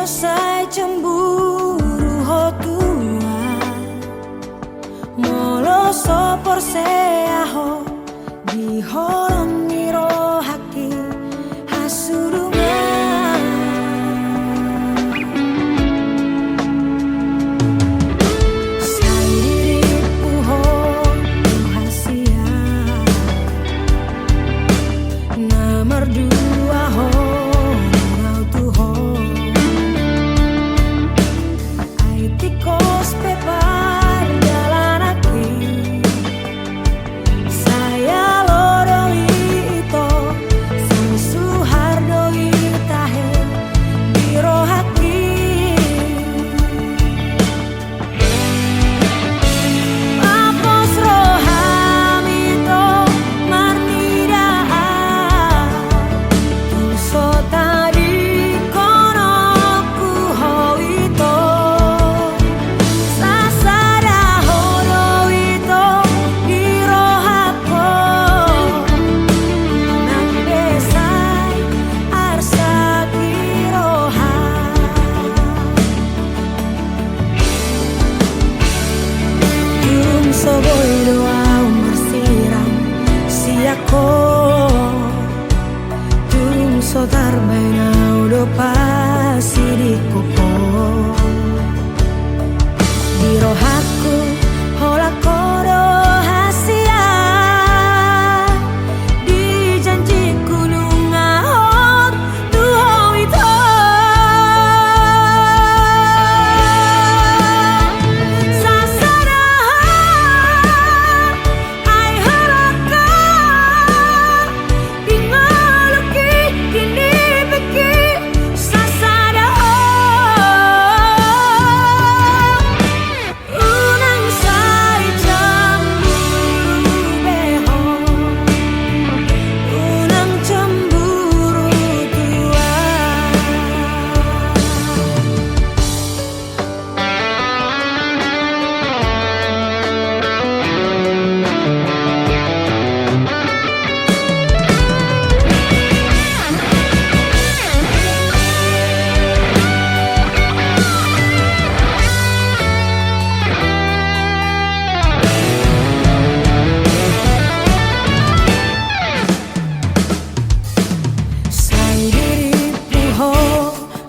Sai cemburu ho tua molo sopor seaho di horon niro haki hasurungan sai diriku ho rahasia nomor dua ho rau tu ho Tikos pepar jalan aki saya loroi ito sang suhardoi tahe biro haki apos roham ito marnida tulso tadi konoku ho ito Soboy doa bersiram siako tung sotar baina udo pasi di koko di rohaku hola kodo hasia di janji gunung ahot tuho itu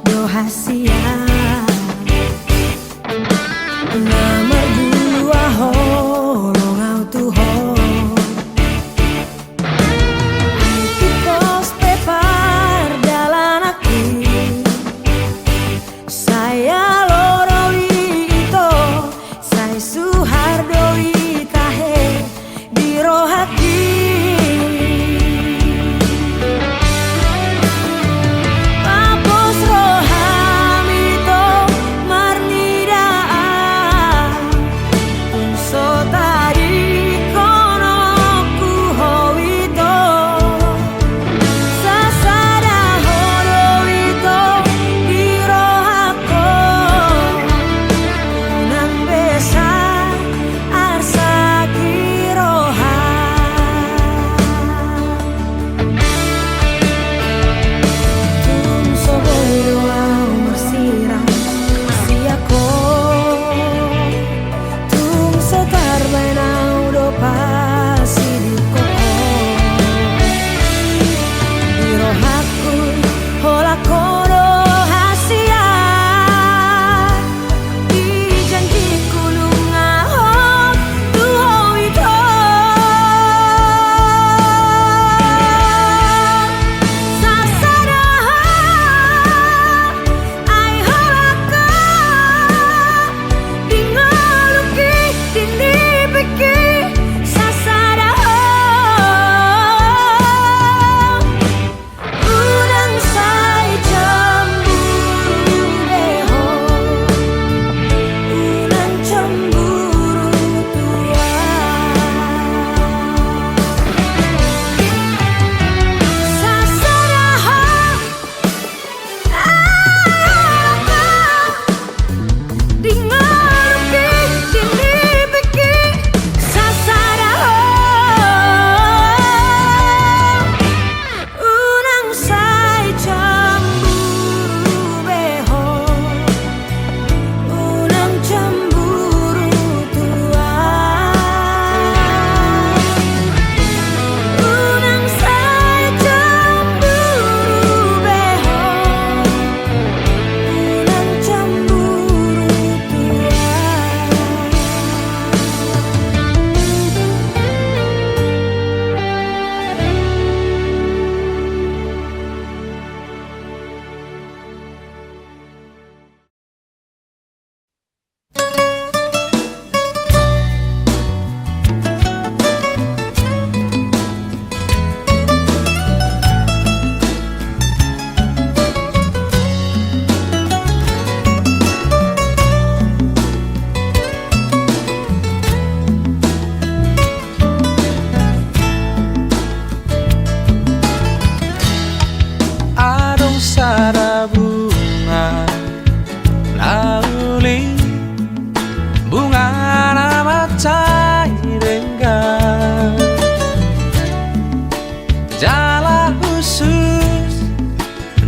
rahasia nomor dua ho longau tu ho tikos pepar jalan aki saya loroi ito sai suhardoi tahe biro haki Rohami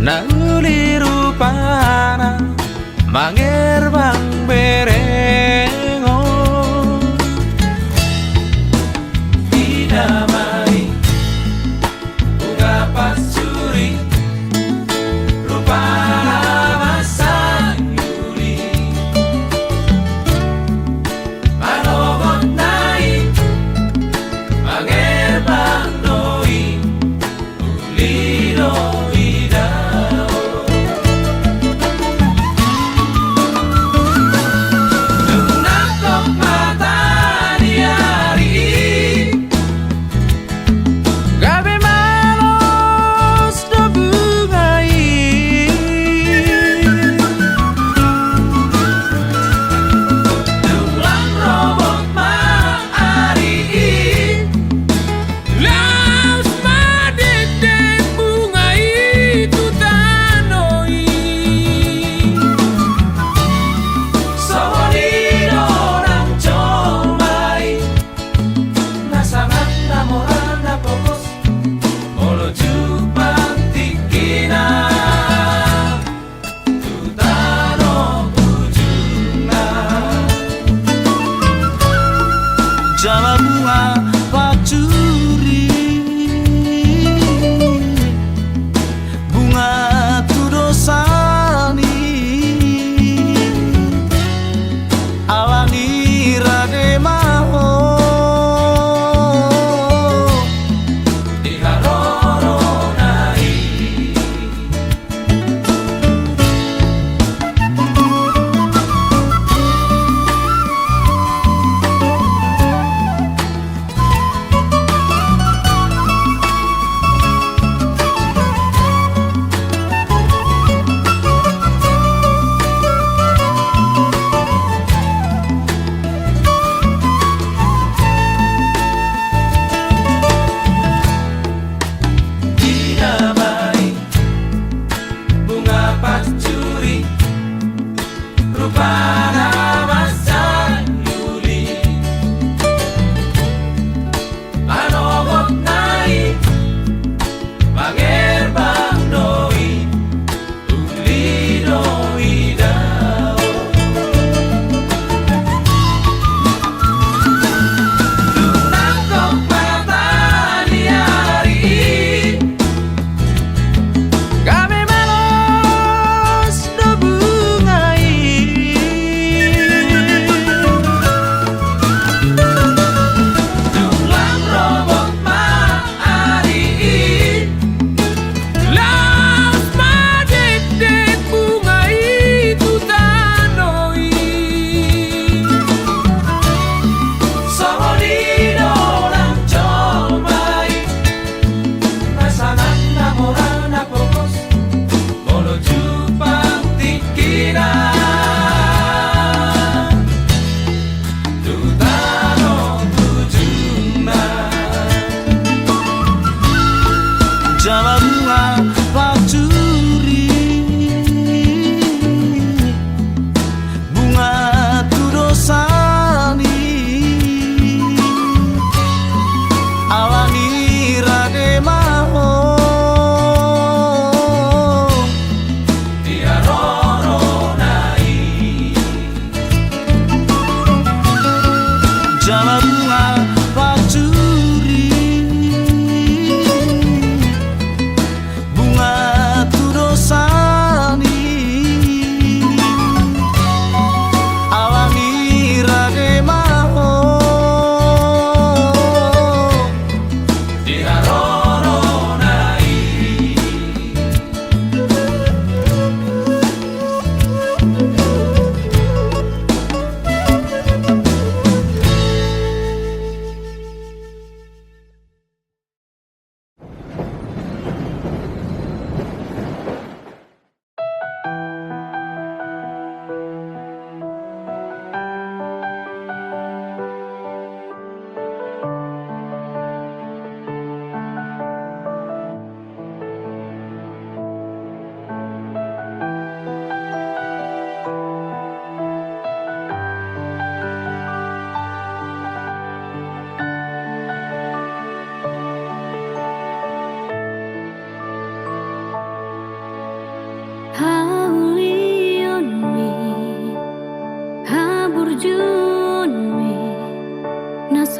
nauli rupana mangerbang berengo didamai bunga pasuri rupana masang yuli manogot nai mangerbang doi ulido idao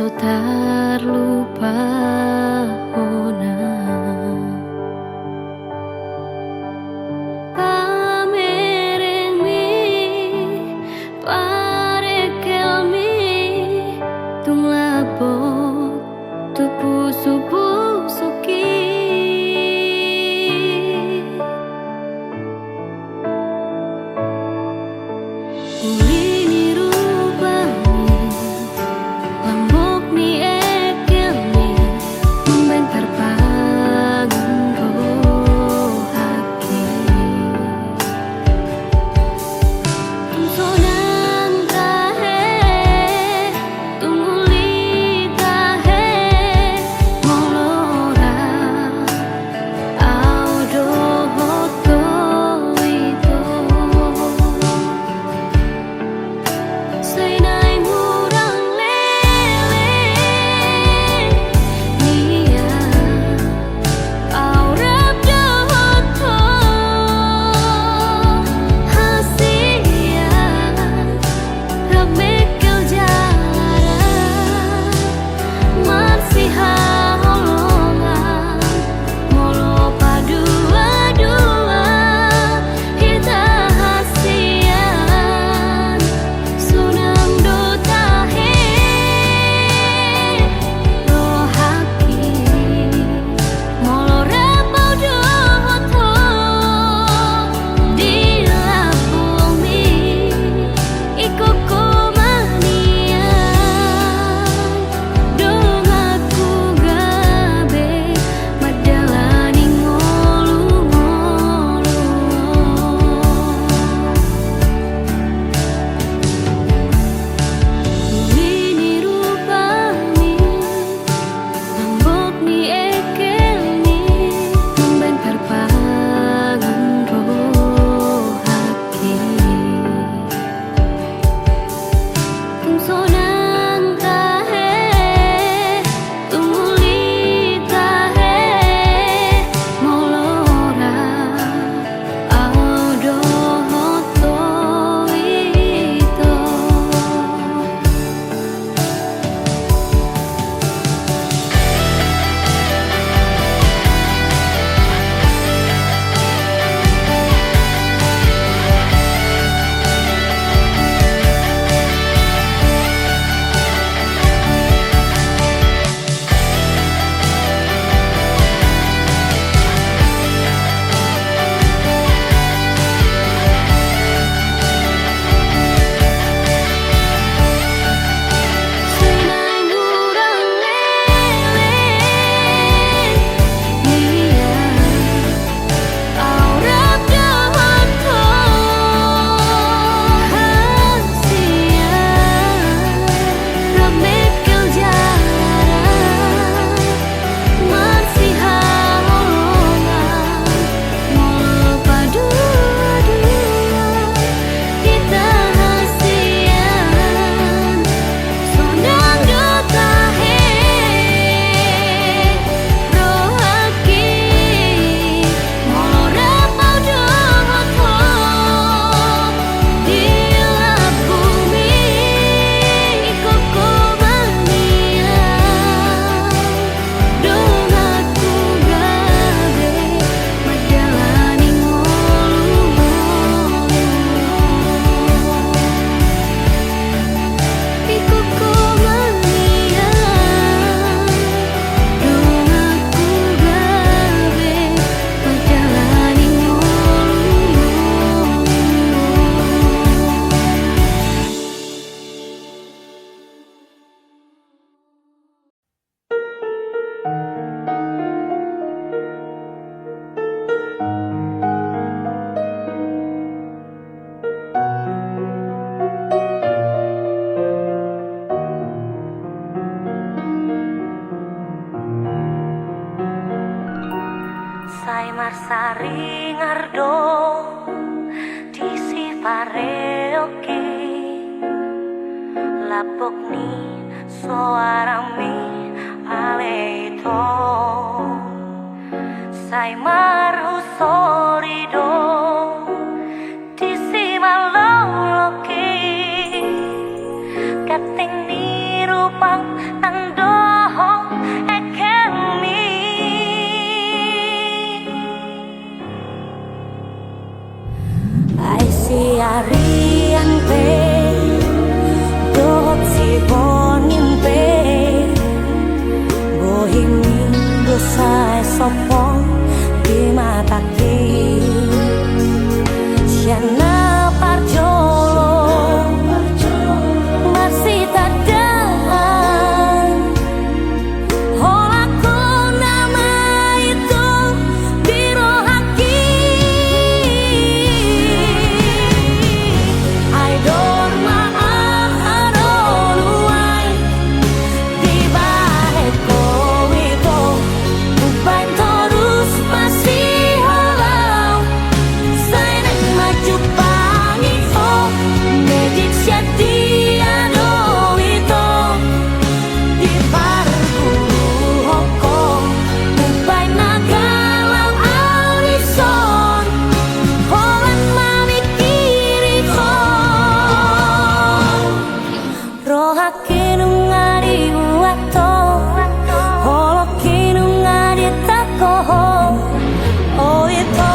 so terlupa ona pameremi parekelmi tung labok tupu subu suki ulini rupani lambok ni ekelmi membentar bangun rohaki tungsonan tahe tunguli tahe molora audo hoto itu Sainai murang lele nia aurap dohoto hasian ramekel jalan marsiha holongan molo padua-dua kita hasian sunang dotahe rohaki molo rapau dohoto di labumi ikoko manian dongaku gabe madalani ngolu-ngolu ulini rupani lambok ni ekelni membentar bangun rohaki tungsonan tahe tunguli tahe molora audo hoto itu Sainai murang lele nia aurap dohoto hasian ramekel jalan marsiha holongan molo padua-dua kita hasian sunang dotahe rohaki molo rapau dohoto di labumi ikoko manian dongaku gabe madalani ngolu-ngolu ikoko manian dongaku gabe madalani Sai marsari ngardo disi pareoki lapok ni soarami aleito sai maru sorido disi maloloki kating ni rupang siarian pe dohot si bonin pe bohimi dosa sopong di mata ki siana parjolo masih tadaan holaku nama itu biro haki I don't maaharonuai di bahet kowito ubain terus masih halau saya nak maju pangi oh medik setia doito di pargulu hoko ubain nagalau alison holan mamikiri ko rohakinu ngari uato holokinu ngari takoho oh itu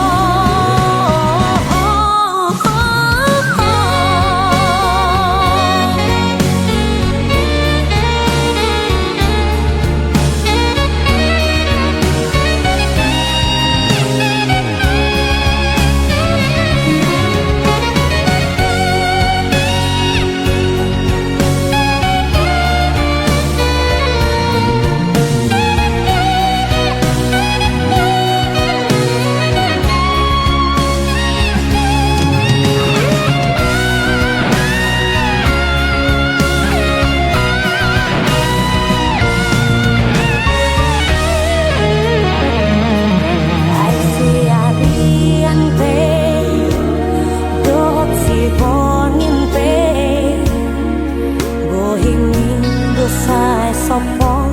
sopong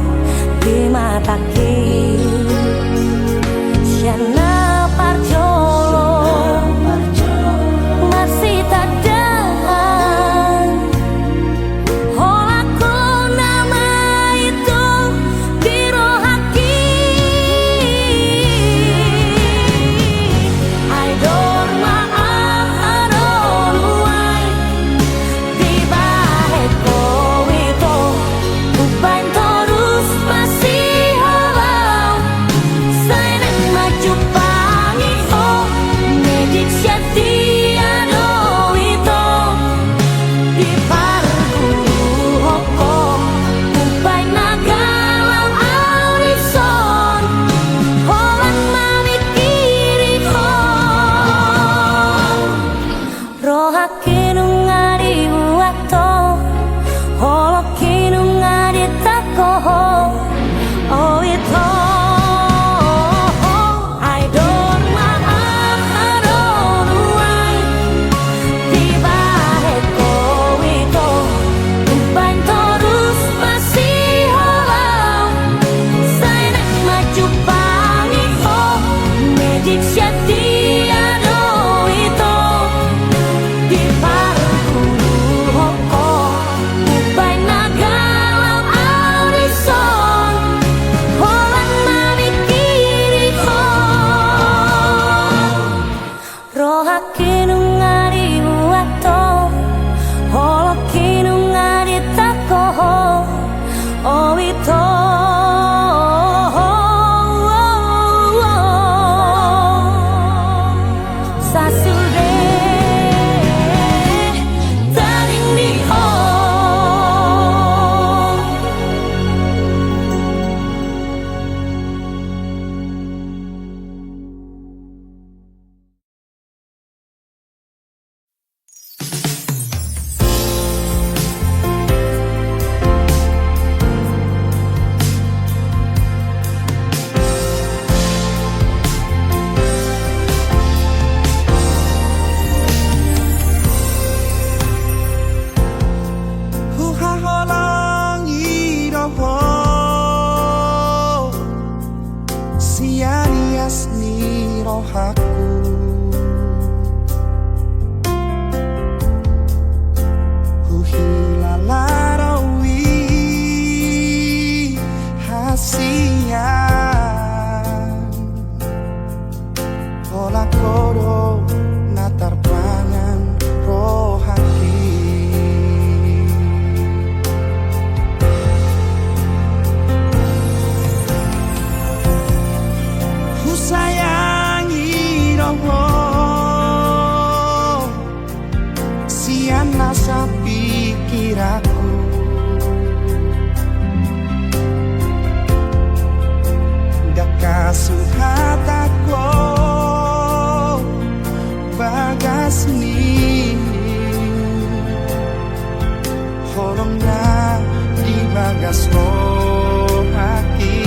di mata ki siana parjolo masih tadaan holaku nama itu biro haki I don't maaharonuai di bahet kowito ubain terus masih halau saya nak maju pangi oh medik setia doito di pargulu hoko ubain nagalau alison holan mamikiri ko rohakinu ngari uato holokinu ngari takoho oh itu I don't maaharonuai di bahet kowito ubain terus masih halau saya nak maju pangi oh medik setia doito di pargulu hoko ubain nagalau alison holan mamikiri ko rohakinu ngari uato holokinu ngari takoho oh itu sasude taring di Ola koro natar pangan nakasuhat ako bagas ni holong na di bagas mo hati.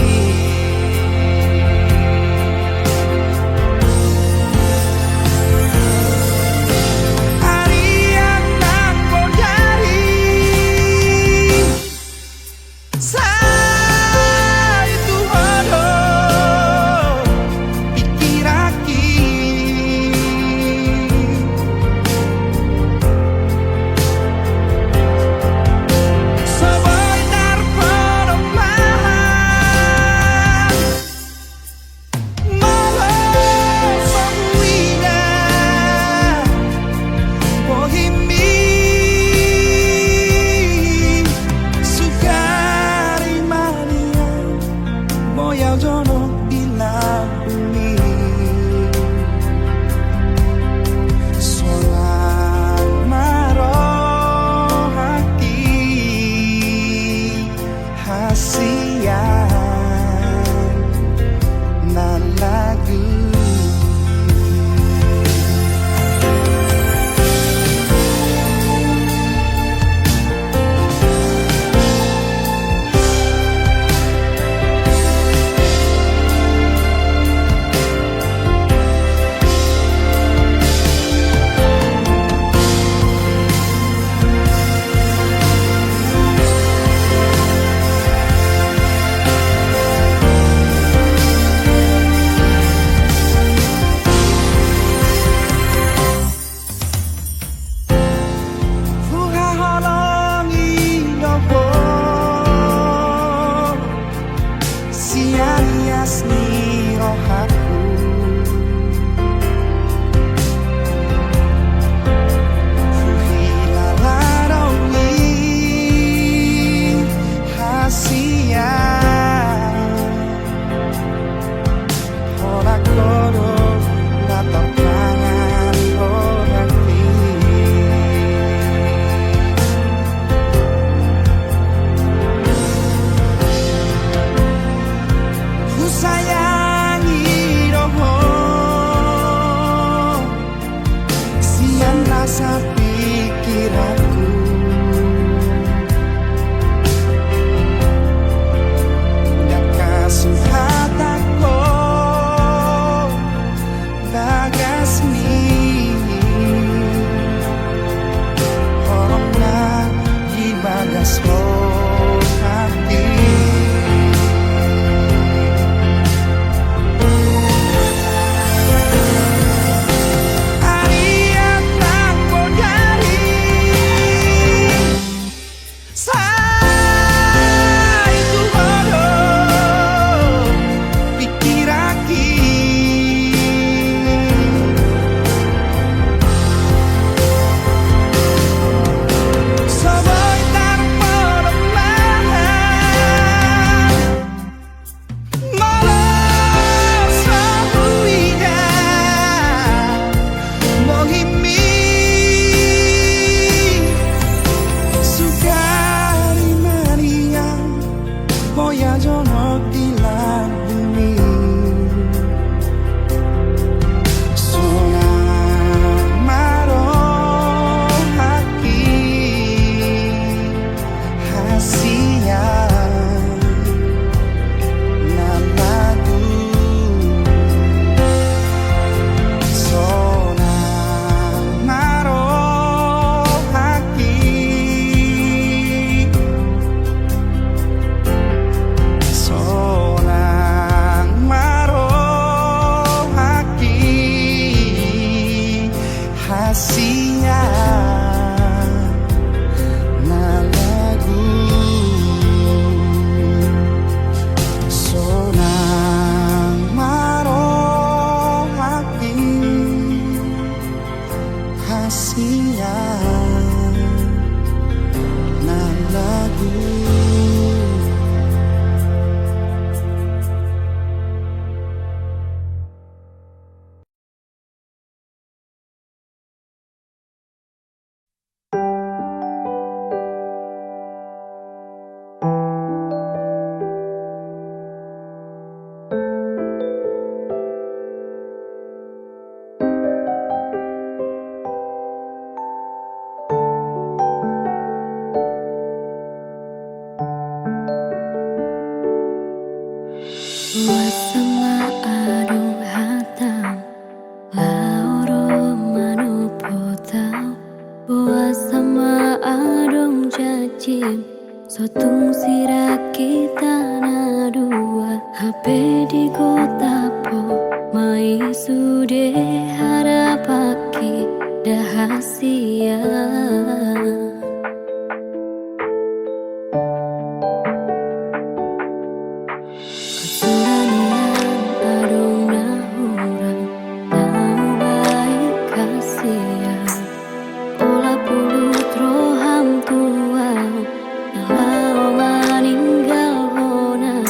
rahasia. Kesunanian adong nahurang nau baik kasihan. Ola pulut roham tuau nalau maninggal honam.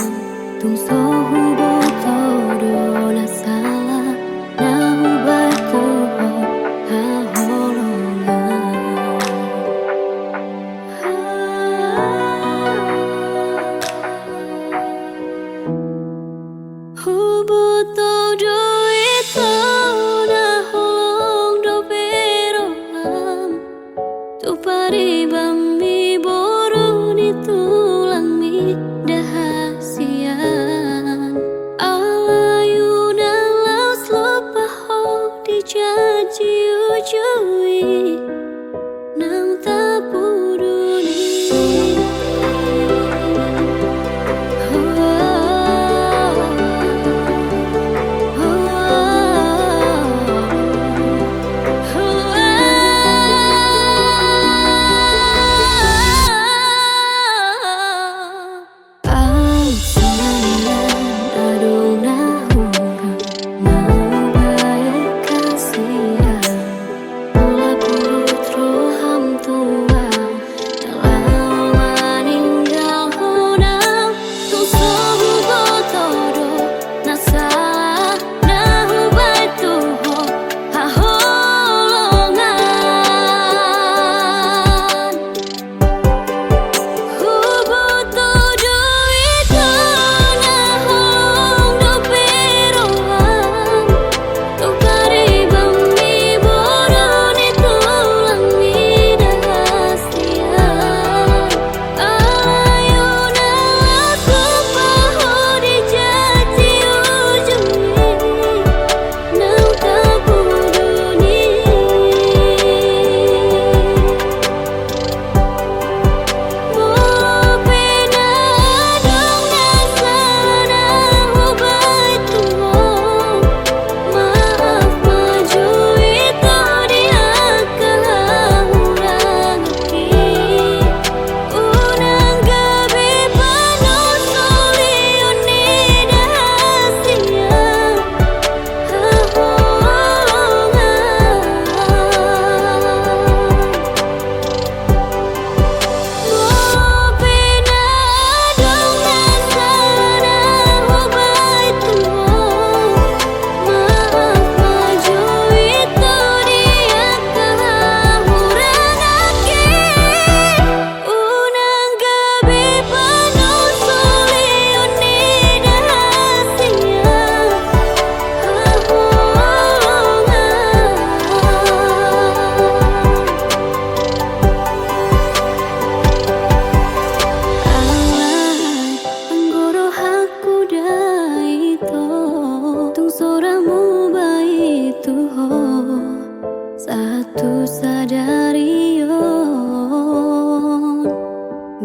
Tung sohu boto dona salah nahu baik tuho haholongan. Hubuto doito naholong do beroham. Tu paribam mi boru ni tulang mi dahasian. Alayuna laus lopaho dijanji ujui nang tapuduni. Satu sadarion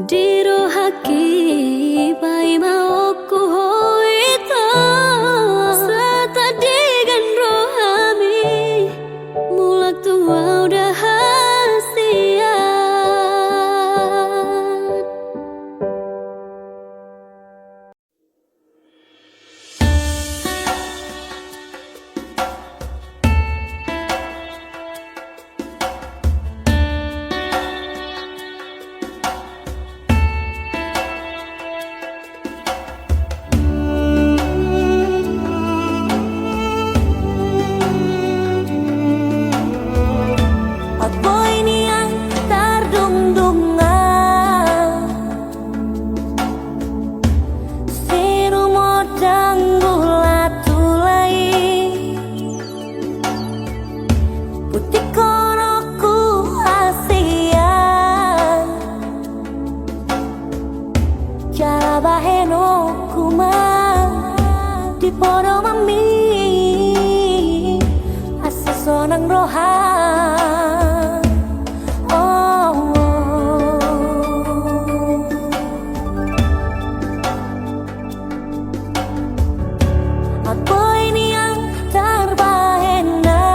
diro haki pai mauku hoito sata dengan rohami mulak tua udah hasian. Sonang rohan Aku ini yang terbahena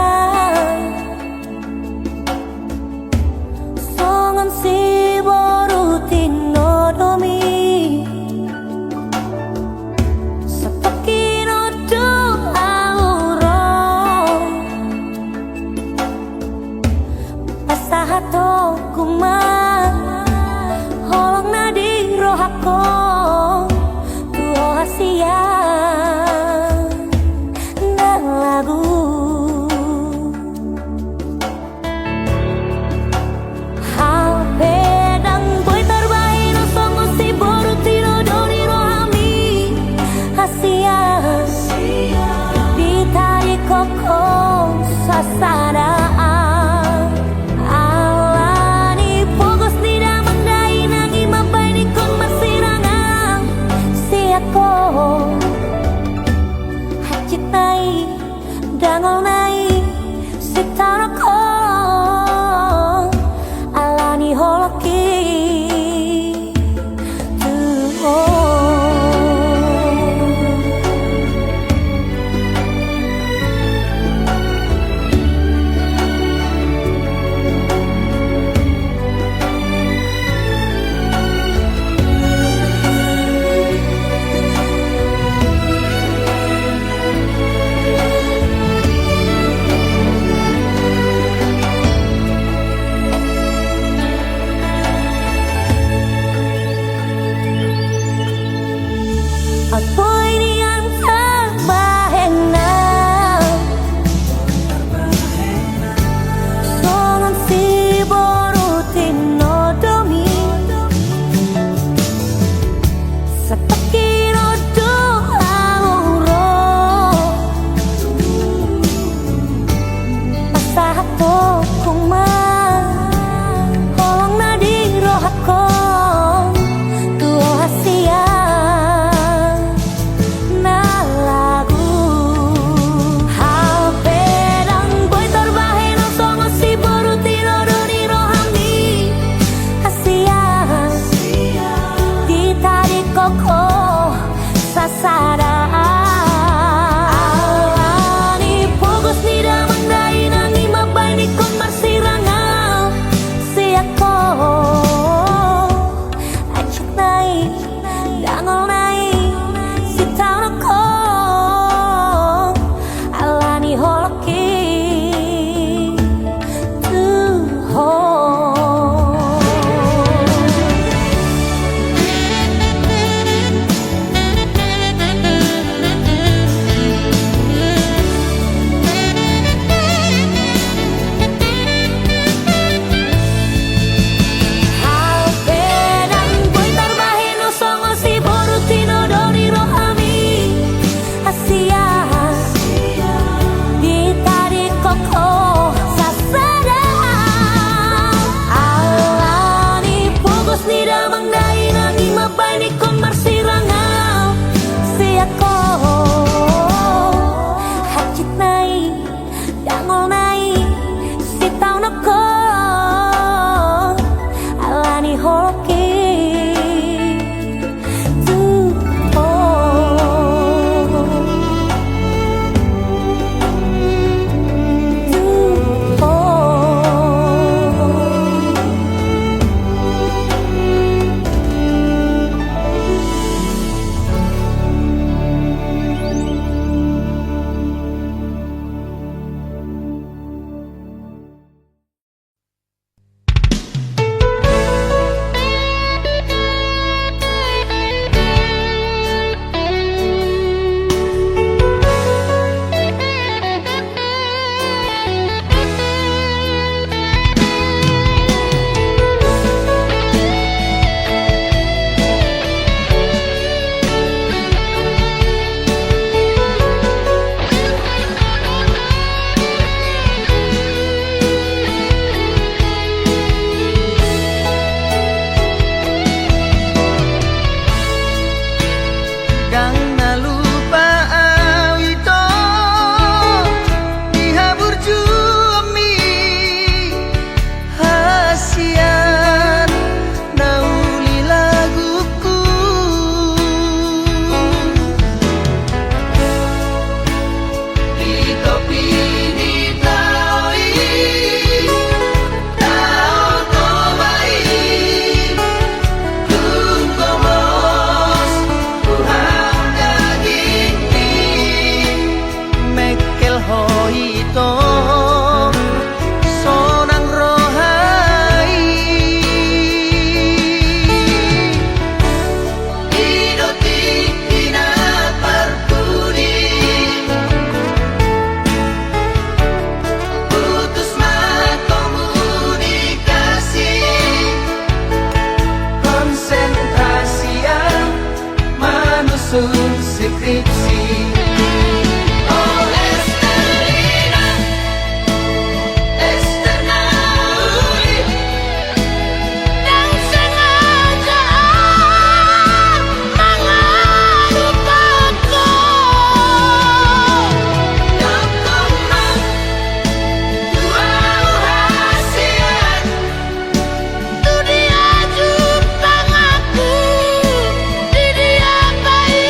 Di dia kai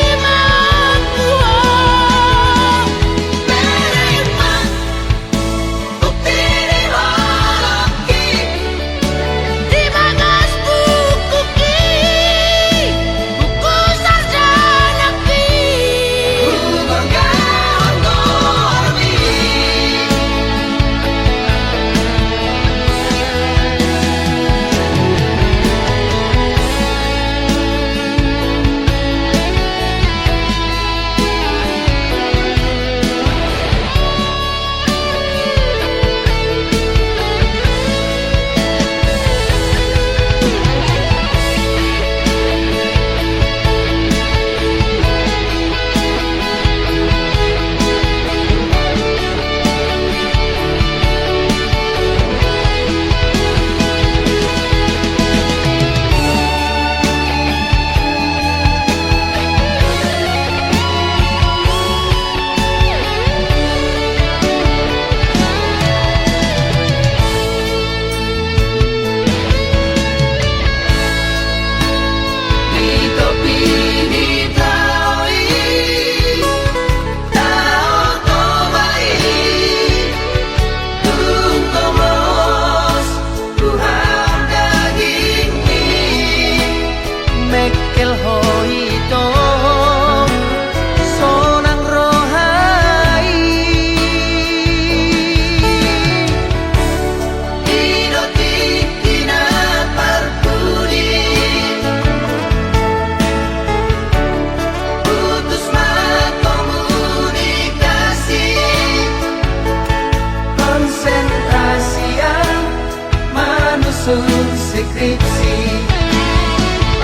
sun skripsi.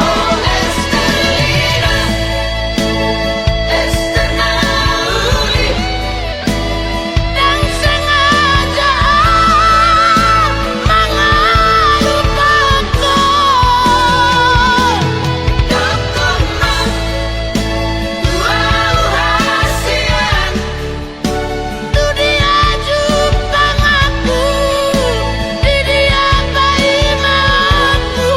Oh Estelina, Ester Nauli, Dan sengaja mengalupaku. Dokoma, wow hasian, Tu dia jupang aku, di dia bayi mauku.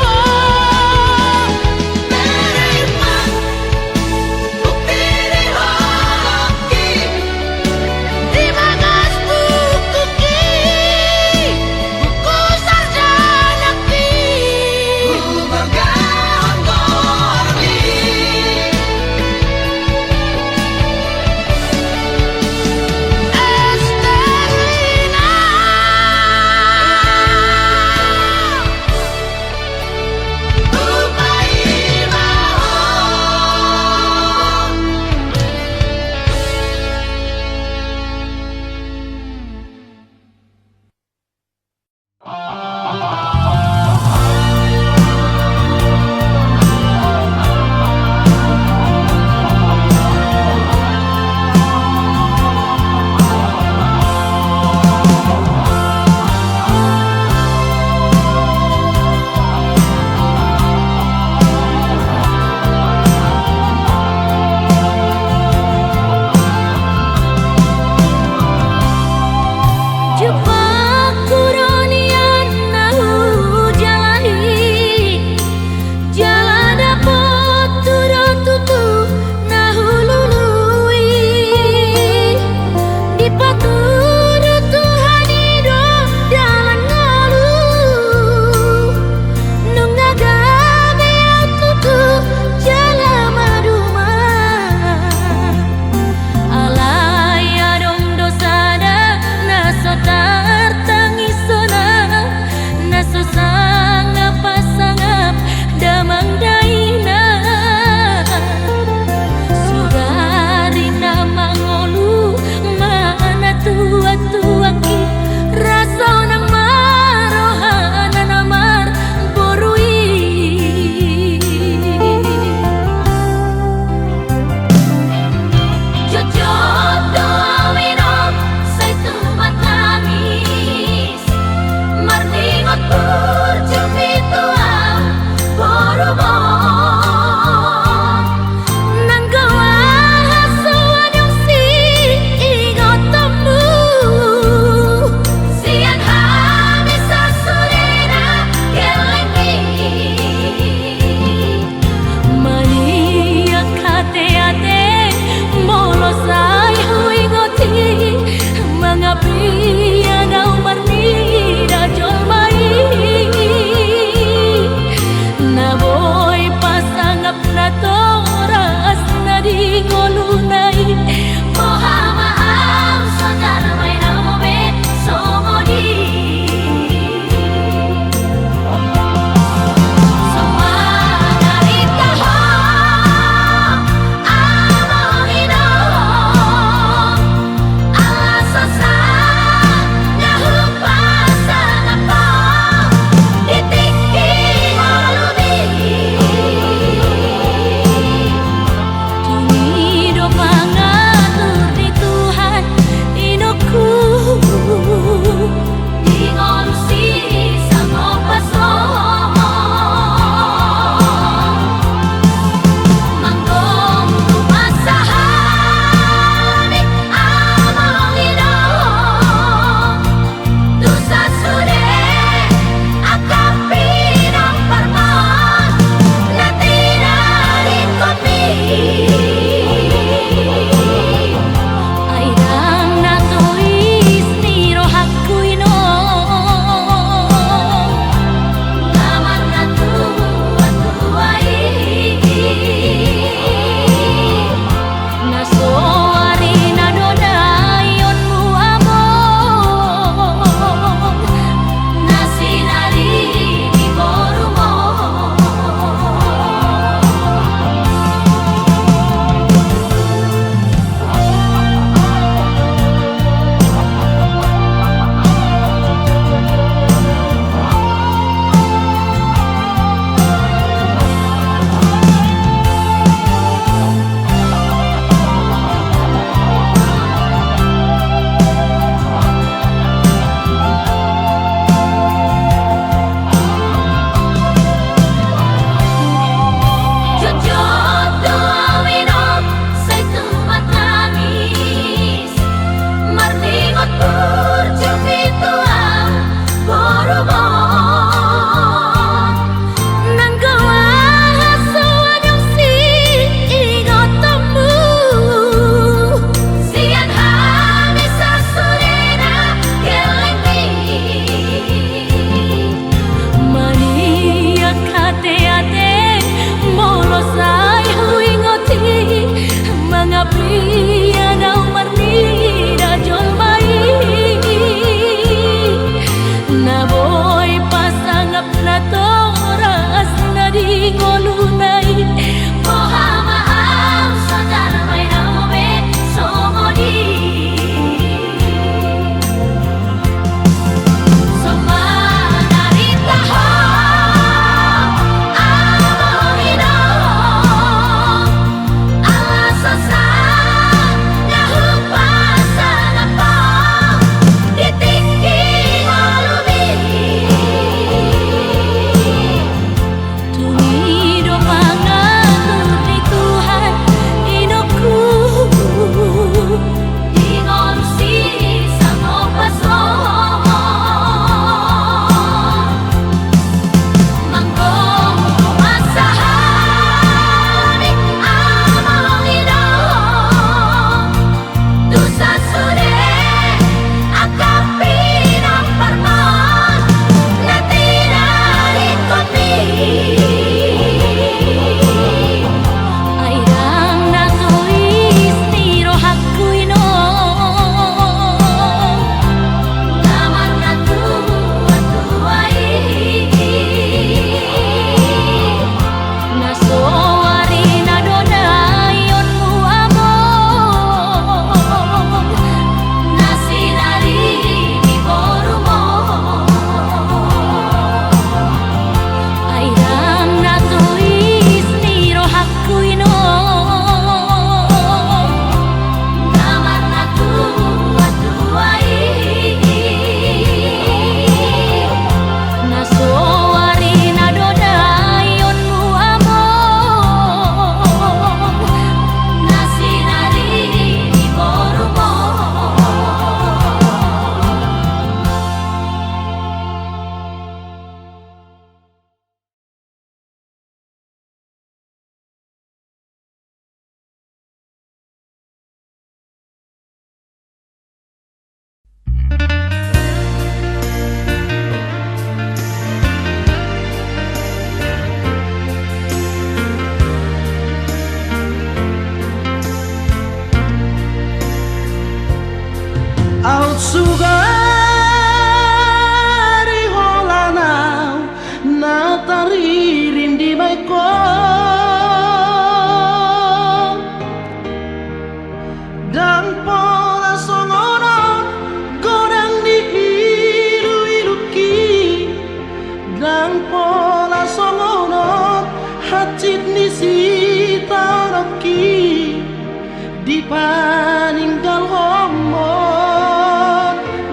paninggal homo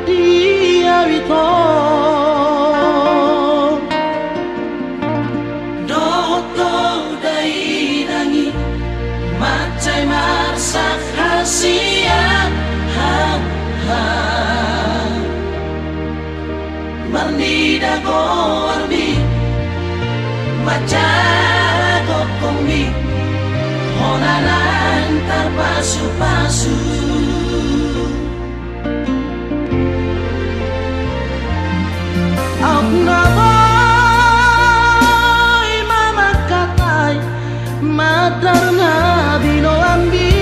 dia wito Doto dai nangi Macai marsak hasian Mandi dago arbi Macago kombi Honanan terpasu-pasu Aku naboy mama katay Madar na binoambi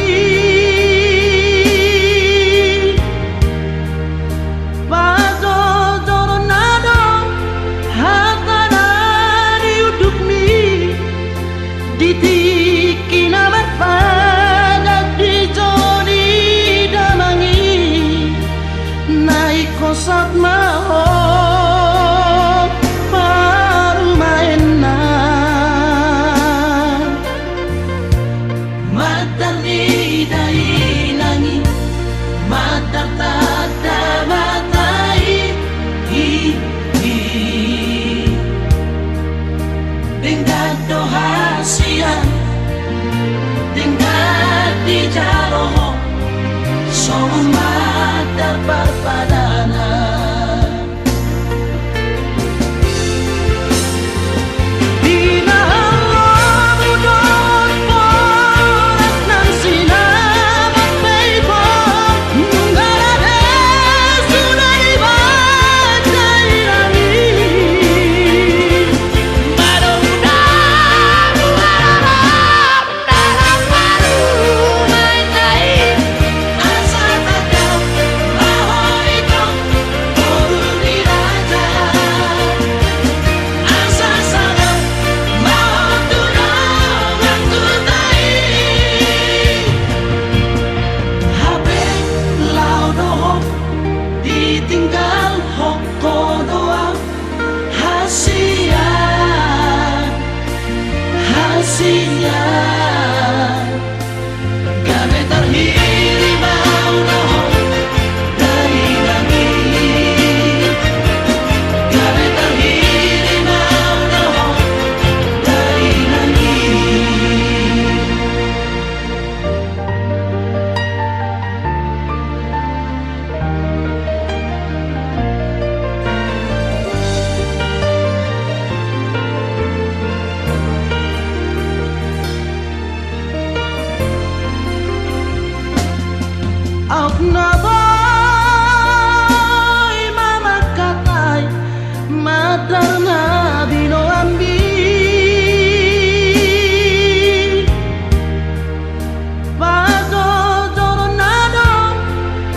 Ditiki namat padat di joni damangi naik kosat maho baru main na Matar ni dai nangi Matar tada matai Tingkat dohasian Tingkat di jaloh Sama matar berpadana Bina Allah mudon porat nan sinamat bebo Nunggalade sudah dibaca ilangin Tinggal hoko doang hasian Gabe terhiri mau dohong dari langit Gabe terhiri mau dohong dari langit Aku naboy mama katay Madar na binoambi Bago doronado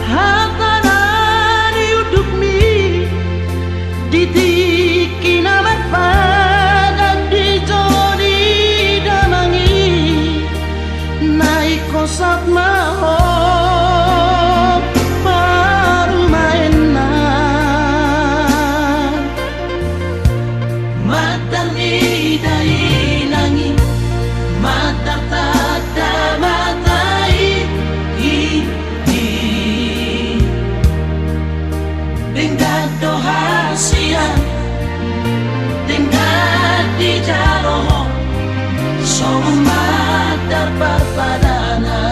Hatanan hidup mi Ditiki namat padat di joni damangi Naik kosat maho baru main na Matar ni dai nangi Matar tada matai Tingkat dohasian Tingkat di jaloh Sama matar berpadana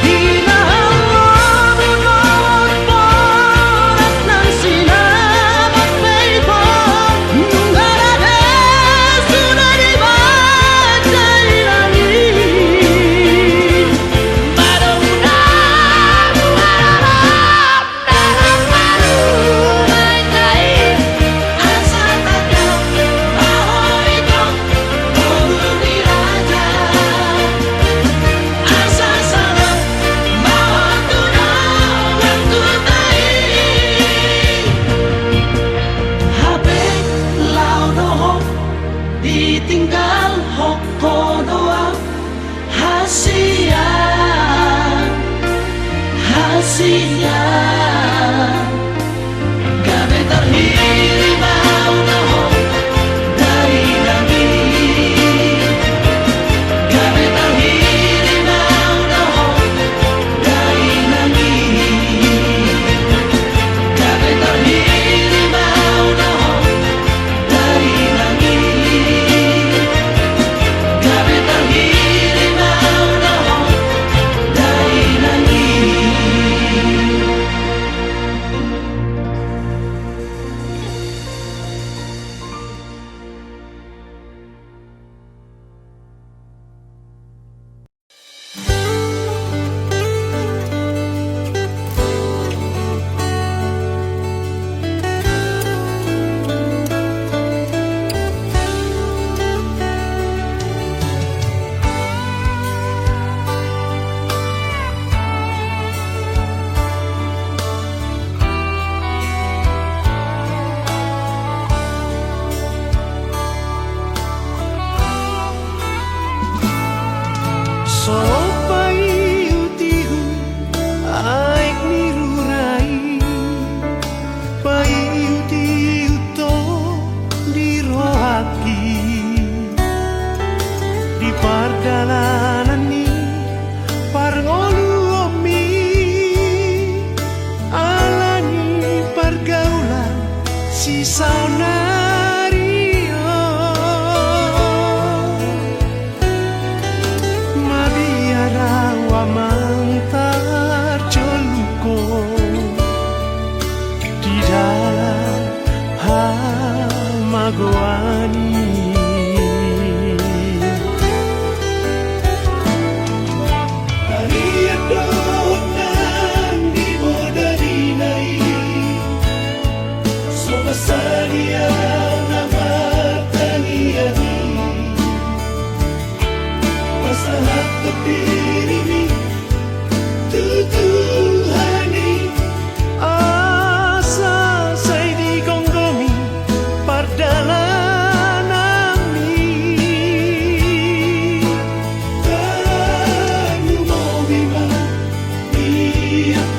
Bina Allah mudon porat nan sinamat bebo Nunggalade sudah dibaca ilangin Asa takau ahoy kau Turun di raja Asa sangat mau tunang tutai Habe lau dohong Ditinggal hoko doang Hasian Gabe terhiri mau dohong dari langit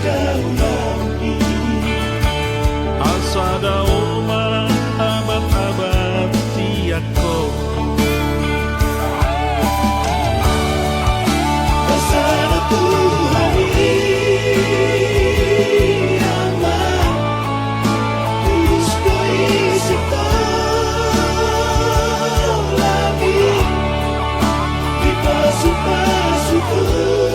kau lagi. Asada uma abad-abad tiako. Asada Tuhan amat tulus ko'y lagi. Ipasok-pasok Tuhan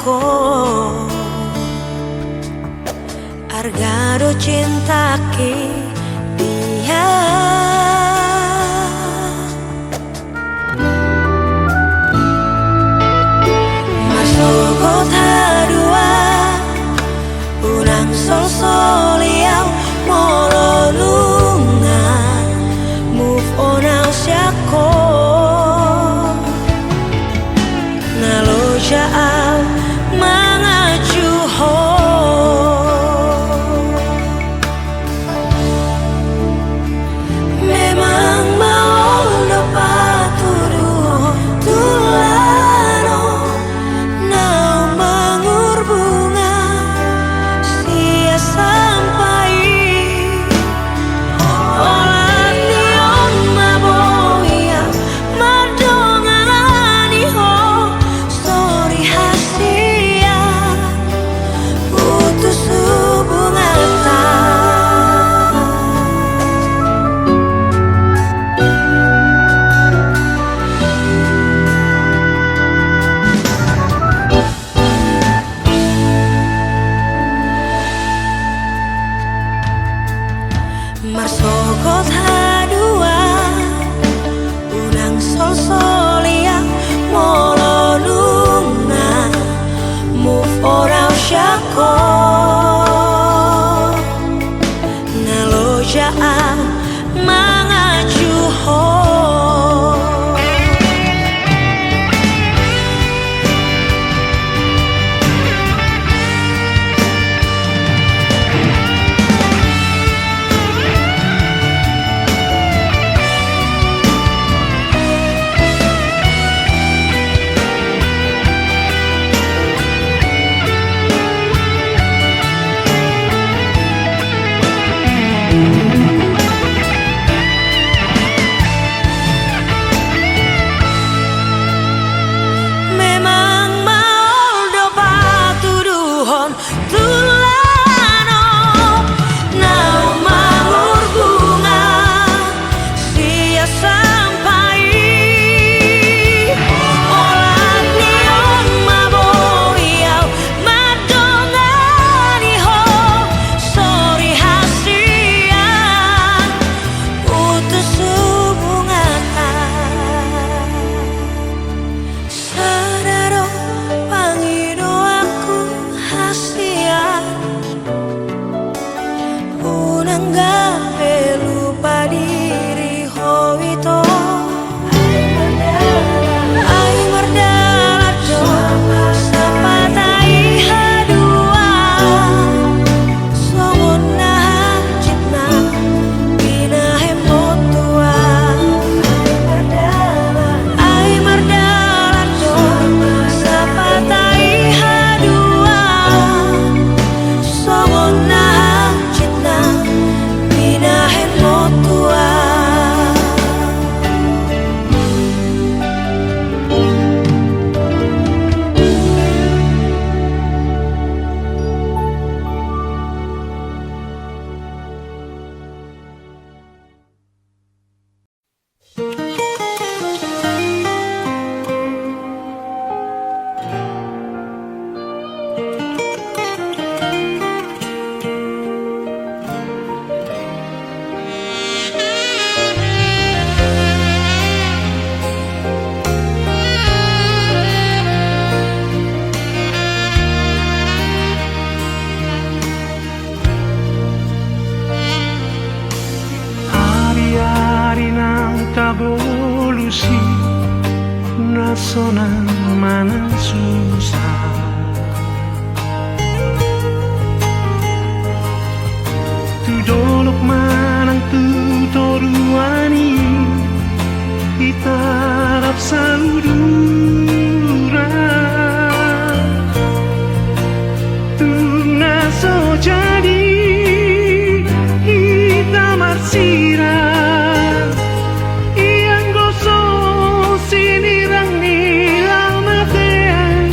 ko Argado cinta ki dia Masuk hadua Unang sol soliau mololunga Move on au siako Nalo jaau mangaju ho Memang mau dapat tuduh tulano Nau mengur bunga sia sampai Olah nion maboya madongani ho Sorry hasia putus hubungan Marsokot hadua Unang sol solia mololunga Move orang syako Nalojaan mangaju ho Memang mau dapat tuduhan tulano Nau mangur bunga sia sampai Olah nion maboyau madongani ho Sorry hasian putus hubungan Sadaro pangido aku hasian Unang gawe lupa diri ho itu Ay merdala do sapatai hadua Songon nahan citna binahe motua Ay merdala do sapatai hadua Songon nahan citna binahe motua Hari-hari nang tabolusi Nasonan manang susah Tudolok manang tutoruani Itarap saudura Tuna so jadi Ita marsira Iyang goso sinirang nilang matean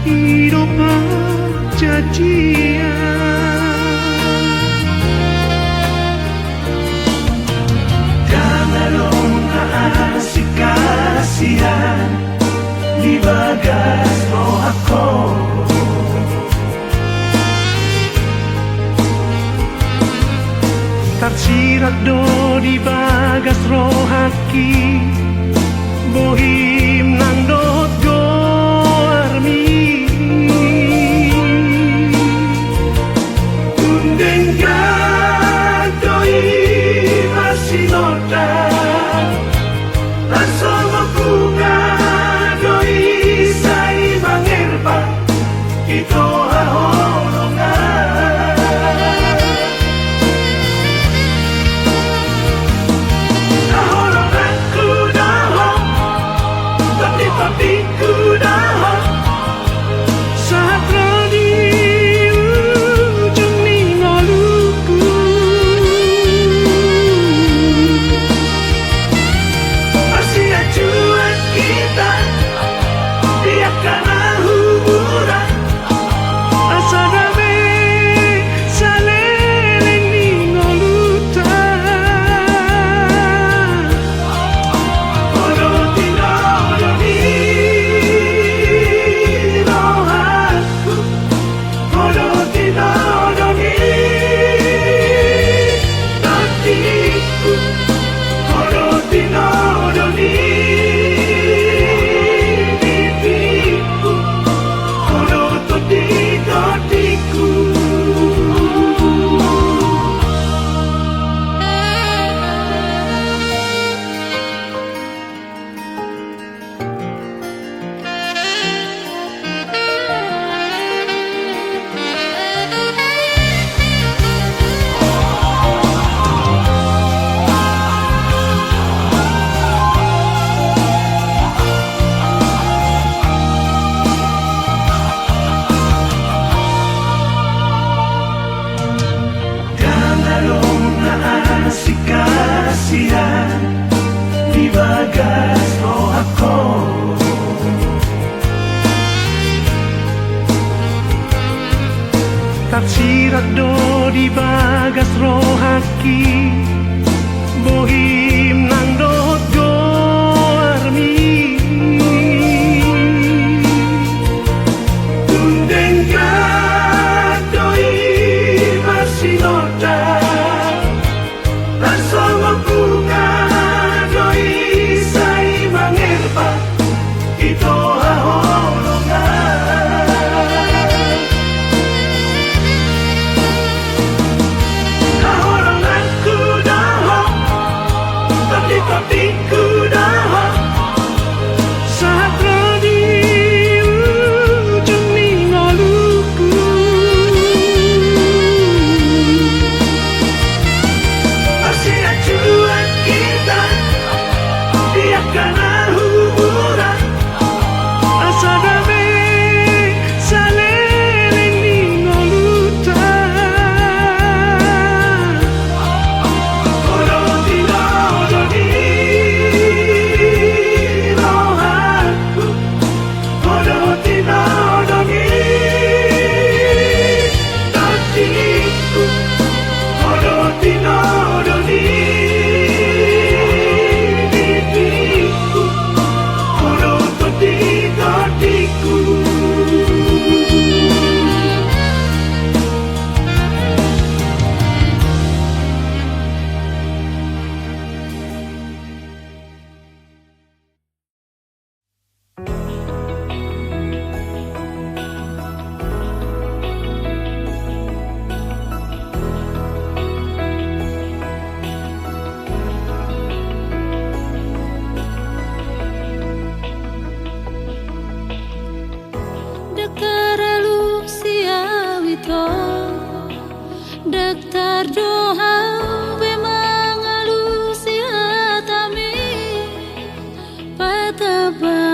Hidup perjanjian Jangan dong asik kasihan Di bagas roh aku haki bohim nandot goarmi Undeng kadoi masih nota Rasama bunga doi sai mangerba Ito haholongan Haholonganku dahon Tapi-tapiku dahon Saat rodi ujung ningoluku Masih acuan kita Biarkan hubungan Asa dame saleleng ningoluta Odo tinodo ni rohaku Odo tinodo ni tatiku Odo tinodo ni bibiku Odo toti-totiku Ganalong na si kasihan Di bagas roh ako Taksirat do di bagas roh haki Bohim nandot goarmi Undeng kadoi masih nota Rasama bunga doi sai mangerba Ito haholongan Haholonganku dahon Tapi-tapiku dahon Saat rodi ujung ningoluku Masih acuan kita Biarkan hubungan Asa dame saleleng ningoluta Odo tinodo ni rohaku Odo tinodo ni tatiku Odo tinodo ni bibiku Odo toti-totiku Dekaralu siawito Daktar doha bemangalu siatami Pataba